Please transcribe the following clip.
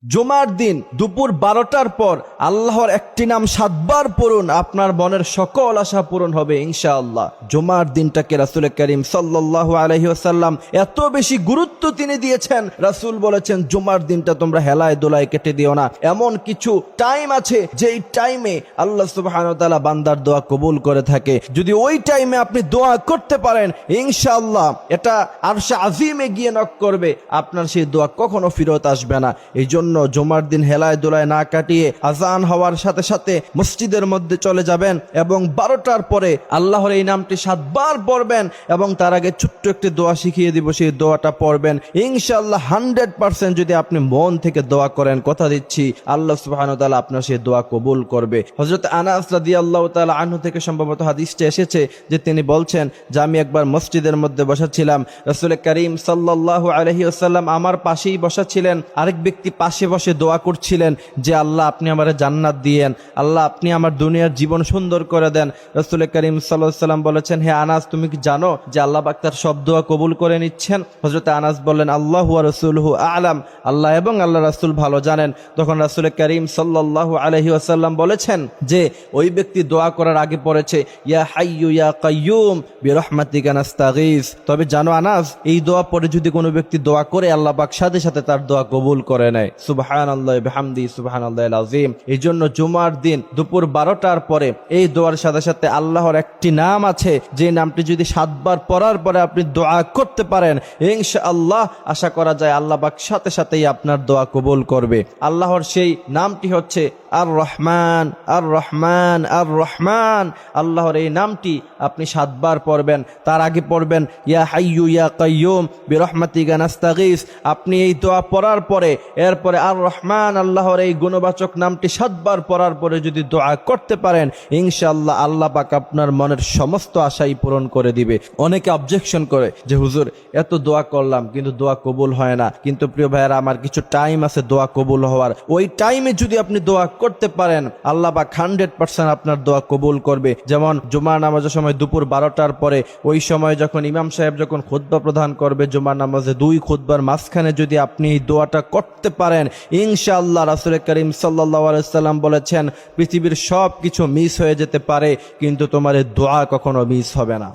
জুমার দিন দুপুর 12টার পর আল্লাহর একটি নাম 7 বার পড়ুন, আপনার মনের সকল আশা পূরণ হবে ইনশাআল্লাহ। জুমার দিনটাকে রাসূল করিম সাল্লাল্লাহু আলাইহি ওয়াসাল্লাম এত বেশি গুরুত্ব তিনি দিয়েছেন। রাসূল বলেছেন জুমার দিনটা তোমরা হেলায় দোলায় কেটে দিও না। এমন কিছু টাইম আছে যেই টাইমে আল্লাহ সুবহানাহু ওয়া তাআলা বান্দার দোয়া কবুল করে থাকে। যদি ওই টাইমে আপনি দোয়া করতে পারেন ইনশাআল্লাহ এটা আরশে আজিমে গিয়ে নক করবে, আপনার সেই দোয়া কখনো ফেরত আসবে না। এই জন্য জুমার দিন হেলায় দোলায় না কাটিয়ে আজান হওয়ার সাথে সাথে মসজিদের মধ্যে চলে যাবেন এবং 12টার পরে আল্লাহর এই নামটি 7 বার পড়বেন এবং তার আগে ছোট্ট একটি দোয়া শিখিয়ে দিব, সেই দোয়াটা পড়বেন ইনশাআল্লাহ। 100% যদি আপনি মন থেকে দোয়া করেন, কথা দিচ্ছি আল্লাহ সুবহানাহু ওয়া তাআলা আপনার সেই দোয়া কবুল করবে। হযরত আনাস রাদিয়াল্লাহু তাআলা আনহু থেকে সম্ভবত হাদিসটা এসেছে যে তিনি বলছেন যে আমি একবার মসজিদের মধ্যে বসা ছিলাম, রাসূল করিম সাল্লাল্লাহু আলাইহি ওয়াসাল্লাম আমার পাশেই বসা ছিলেন, আরেক ব্যক্তি পাশে বসে দোয়া করছিলেন যে আল্লাহ আপনি আমারে জান্নাত দিয়েন, আল্লাহ আপনি আমার দুনিয়ার জীবন সুন্দর করে দেন। রাসূল করিম সাল্লাল্লাহু আলাইহি ওয়াসাল্লাম বলেছেন, হে আনাস তুমি কি জানো যে আল্লাহ পাক তার সব দোয়া কবুল করে নিচ্ছেন? হযরত আনাস বললেন আল্লাহু ওয়া রাসূলুহু আ'লাম, আল্লাহ এবং আল্লাহ রাসূল ভালো জানেন। তখন রাসূল করিম সাল্লাল্লাহু আলাইহি ওয়াসাল্লাম বলেছেন যে ওই ব্যক্তি দোয়া করার আগে পড়েছে ইয়া হাইয়ু ইয়া কাইয়ুম বিরহমাতিকা নাস্তাগীস। তবে জানো আনাস, এই দোয়া পড়ে যদি কোনো ব্যক্তি দোয়া করে আল্লাহ পাক সাথে সাথে তার দোয়া কবুল করে নেয়। সুবহানাল্লাহি বিহামদি সুবহানাল্লাহিল আযীম। এই জন্য জুমার দিন দুপুর 12টার পরে এই দোয়ার সাথে সাথে আল্লাহর একটি নাম আছে যে নামটি যদি 7 বার পড়ার পরে আপনি দোয়া করতে পারেন ইনশাআল্লাহ আশা করা যায় আল্লাহ পাক সাথে সাথেই আপনার দোয়া কবুল করবে। আল্লাহর সেই নামটি হচ্ছে আর রহমান আর রহমান আর রহমান। আল্লাহর এই নামটি আপনি 7 বার পড়বেন, তার আগে পড়বেন ইয়া হাইয়ু ইয়া কাইয়ুম বিরহমাতিকা নাস্তাগীস। আপনি এই দোয়া পড়ার পরে এরপরে আর রহমান আল্লাহর এই গুণবাচক নামটি 7 বার পড়ার পরে যদি দোয়া করতে পারেন ইনশাআল্লাহ আল্লাহ পাক আপনার মনের সমস্ত আশাই পূরণ করে দিবে। অনেকে অবজেকশন করে যে হুজুর এত দোয়া করলাম কিন্তু দোয়া কবুল হয় না। কিন্তু প্রিয় ভাইয়েরা আমার কিছু টাইম আছে দোয়া কবুল হওয়ার, ওই টাইমে যদি আপনি দোয়া করতে পারেন আল্লাহ পাক 100% আপনার দোয়া কবুল করবে। যেমন জুমার নামাজের সময় দুপুর 12টার পরে ওই সময় যখন ইমাম সাহেব যখন খুতবা প্রদান করবে জুমার নামাজে 2 খুতবার মাঝখানে যদি আপনি এই দোয়াটা করতে পারেন ইনশাআল্লাহ রাসূল করিম সাল্লাল্লাহু আলাইহি ওয়াসাল্লাম বলেছেন পৃথিবীর সব কিছু মিস হয়ে যেতে পারে কিন্তু তোমার এই দোয়া কখনো মিস হবে না।